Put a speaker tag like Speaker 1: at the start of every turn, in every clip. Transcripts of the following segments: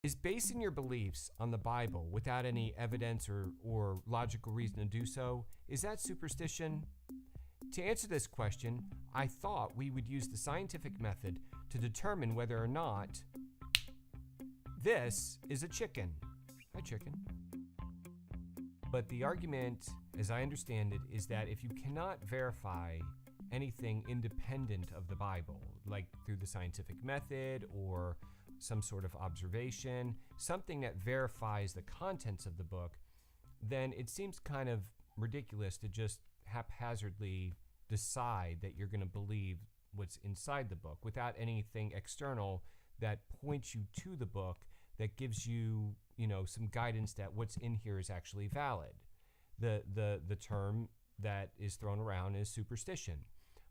Speaker 1: Is basing your beliefs on the Bible without any evidence or logical reason to do so, is that superstition? To answer this question, I thought we would use the scientific method to determine whether or not this is a chicken. Hi, chicken. But the argument, as I understand it, is that if you cannot verify anything independent of the Bible, like through the scientific method or some sort of observation, something that verifies the contents of the book, then it seems kind of ridiculous to just haphazardly decide that you're going to believe what's inside the book without anything external that points you to the book, that gives you, some guidance that what's in here is actually valid. The term that is thrown around is superstition.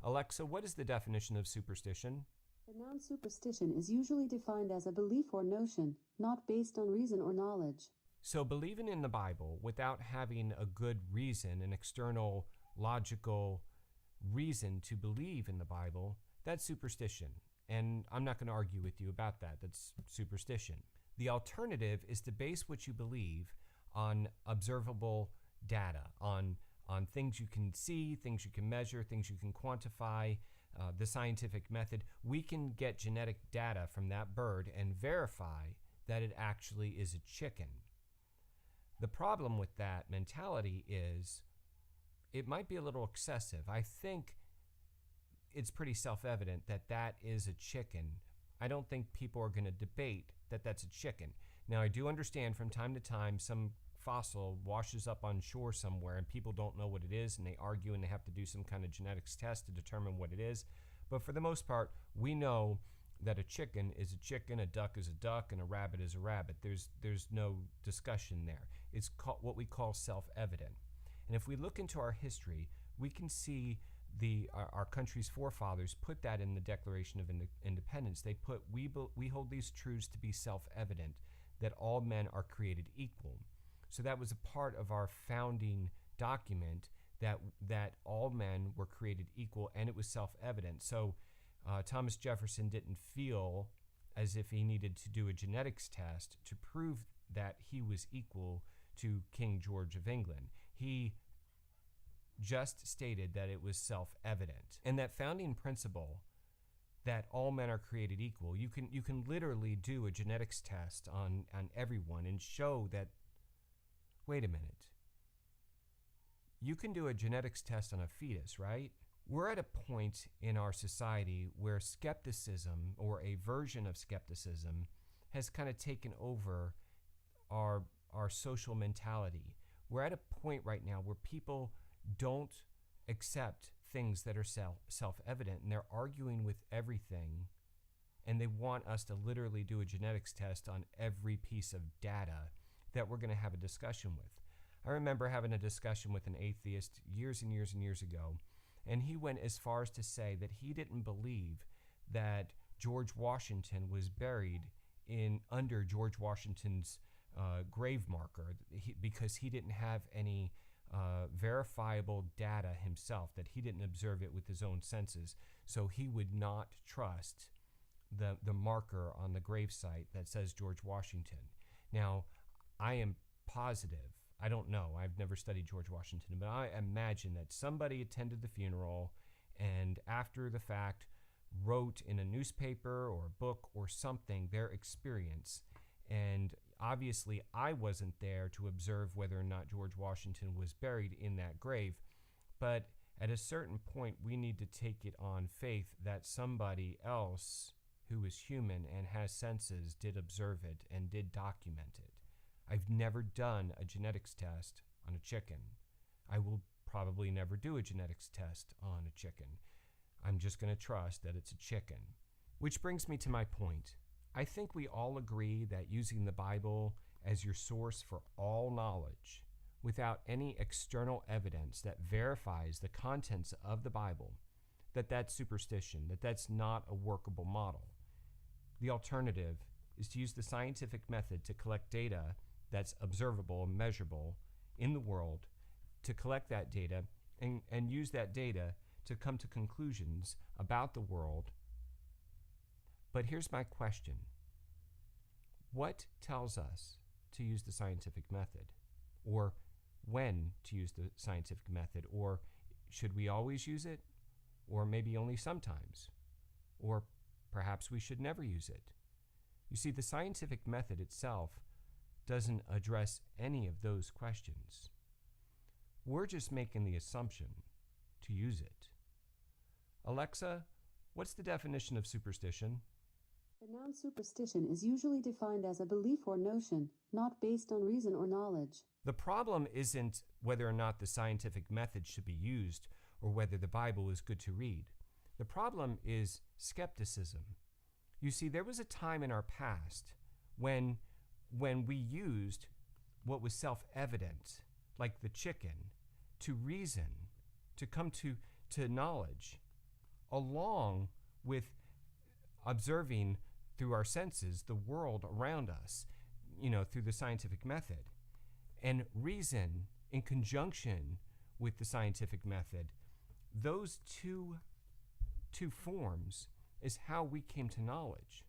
Speaker 1: Alexa, what is the definition of superstition?
Speaker 2: The noun superstition is usually defined as a belief or notion, not based on reason or knowledge.
Speaker 1: So believing in the Bible without having a good reason, an external logical reason to believe in the Bible, that's superstition. And I'm not going to argue with you about that. That's superstition. The alternative is to base what you believe on observable data, on things you can see, things you can measure, things you can quantify, the scientific method. We can get genetic data from that bird and verify that it actually is a chicken. The problem with that mentality is it might be a little excessive. I think it's pretty self-evident that that is a chicken. I don't think people are going to debate that that's a chicken. Now, I do understand from time to time some fossil washes up on shore somewhere and people don't know what it is and they argue and they have to do some kind of genetics test to determine what it is. But for the most part, we know that a chicken is a chicken, a duck is a duck, and a rabbit is a rabbit. There's no discussion there. It's what we call self-evident. And if we look into our history, we can see our country's forefathers put that in the Declaration of Independence. They put, we hold these truths to be self-evident, that all men are created equal. So that was a part of our founding document, that all men were created equal, and it was self-evident. So Thomas Jefferson didn't feel as if he needed to do a genetics test to prove that he was equal to King George of England. He just stated that it was self-evident. And that founding principle that all men are created equal, you can literally do a genetics test on everyone and show that, wait a minute, you can do a genetics test on a fetus, right? We're at a point in our society where skepticism, or a version of skepticism, has kind of taken over our social mentality. We're at a point right now where people don't accept things that are self-evident, and they're arguing with everything, and they want us to literally do a genetics test on every piece of data that we're going to have a discussion with. I remember having a discussion with an atheist years and years and years ago, and he went as far as to say that he didn't believe that George Washington was buried under George Washington's grave marker, because he didn't have any verifiable data himself, that he didn't observe it with his own senses. So he would not trust the marker on the gravesite that says George Washington. Now, I am positive, I don't know, I've never studied George Washington, but I imagine that somebody attended the funeral and after the fact wrote in a newspaper or a book or something their experience. And obviously I wasn't there to observe whether or not George Washington was buried in that grave, but at a certain point we need to take it on faith that somebody else who is human and has senses did observe it and did document it. I've never done a genetics test on a chicken. I will probably never do a genetics test on a chicken. I'm just going to trust that it's a chicken. Which brings me to my point. I think we all agree that using the Bible as your source for all knowledge, without any external evidence that verifies the contents of the Bible, that's superstition, that's not a workable model. The alternative is to use the scientific method to collect data that's observable and measurable in the world, to collect that data and use that data to come to conclusions about the world. But here's my question. What tells us to use the scientific method? Or when to use the scientific method? Or should we always use it? Or maybe only sometimes? Or perhaps we should never use it? You see, the scientific method itself doesn't address any of those questions. We're just making the assumption to use it. Alexa, what's the definition of superstition?
Speaker 2: The noun superstition is usually defined as a belief or notion, not based on reason or knowledge.
Speaker 1: The problem isn't whether or not the scientific method should be used or whether the Bible is good to read. The problem is skepticism. You see, there was a time in our past when we used what was self-evident, like the chicken, to reason, to come to knowledge, along with observing through our senses the world around us, through the scientific method. And reason, in conjunction with the scientific method, those two forms is how we came to knowledge.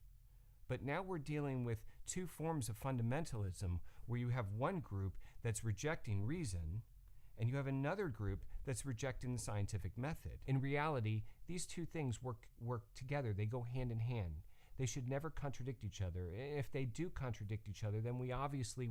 Speaker 1: But now we're dealing with two forms of fundamentalism, where you have one group that's rejecting reason, and you have another group that's rejecting the scientific method. In reality, these two things work together. They go hand in hand. They should never contradict each other. If they do contradict each other, then we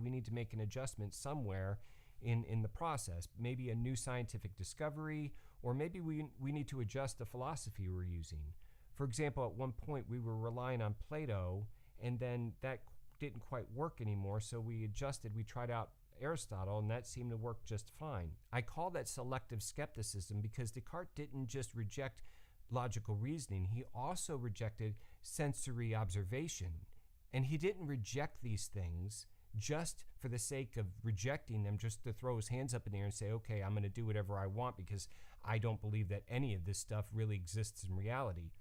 Speaker 1: need to make an adjustment somewhere in the process. Maybe a new scientific discovery, or maybe we need to adjust the philosophy we're using. For example, at one point we were relying on Plato, and then that didn't quite work anymore, so we adjusted. We tried out Aristotle, and that seemed to work just fine. I call that selective skepticism because Descartes didn't just reject logical reasoning, he also rejected sensory observation. And he didn't reject these things just for the sake of rejecting them, just to throw his hands up in the air and say, okay, I'm going to do whatever I want because I don't believe that any of this stuff really exists in reality.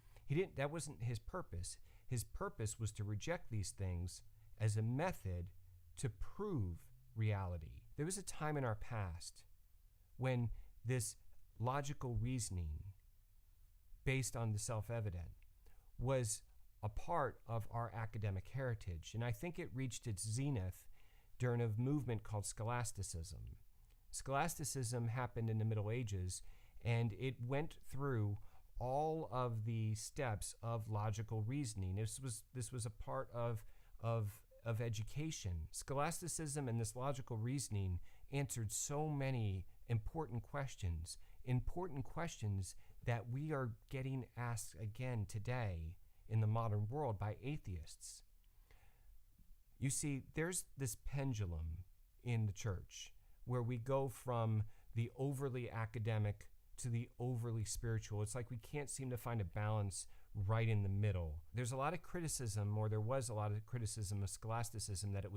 Speaker 1: That wasn't his purpose. His purpose was to reject these things as a method to prove reality. There was a time in our past when this logical reasoning based on the self-evident was a part of our academic heritage, and I think it reached its zenith during a movement called scholasticism. Scholasticism happened in the Middle Ages, and it went through all of the steps of logical reasoning. This was a part of education. Scholasticism and this logical reasoning answered so many important questions that we are getting asked again today in the modern world by atheists. You see, there's this pendulum in the church where we go from the overly academic to the overly spiritual. It's like we can't seem to find a balance right in the middle. There's a lot of criticism, or there was a lot of criticism of scholasticism, that it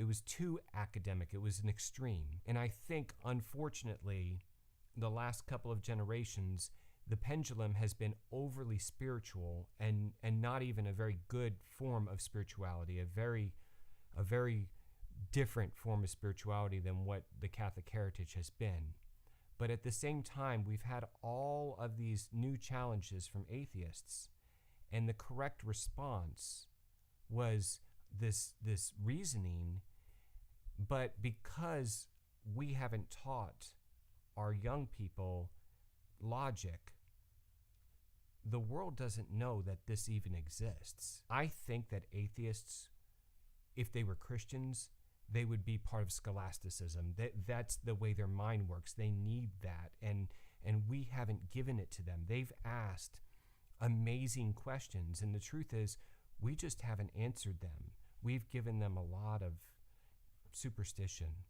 Speaker 1: was too academic. It was an extreme. And I think, unfortunately, the last couple of generations, the pendulum has been overly spiritual and not even a very good form of spirituality, a very different form of spirituality than what the Catholic heritage has been. But at the same time, we've had all of these new challenges from atheists, and the correct response was this reasoning. But because we haven't taught our young people logic, the world doesn't know that this even exists. I think that atheists, if they were Christians, they would be part of scholasticism. That's the way their mind works. They need that, and we haven't given it to them. They've asked amazing questions, and the truth is, we just haven't answered them. We've given them a lot of superstition,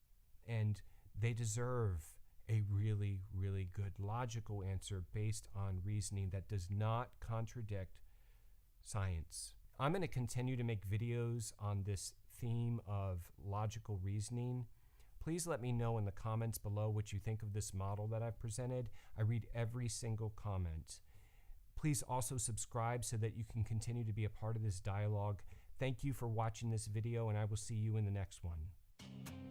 Speaker 1: and they deserve a really, really good logical answer based on reasoning that does not contradict science. I'm going to continue to make videos on this theme of logical reasoning. Please let me know in the comments below what you think of this model that I've presented. I read every single comment. Please also subscribe so that you can continue to be a part of this dialogue. Thank you for watching this video, and I will see you in the next one.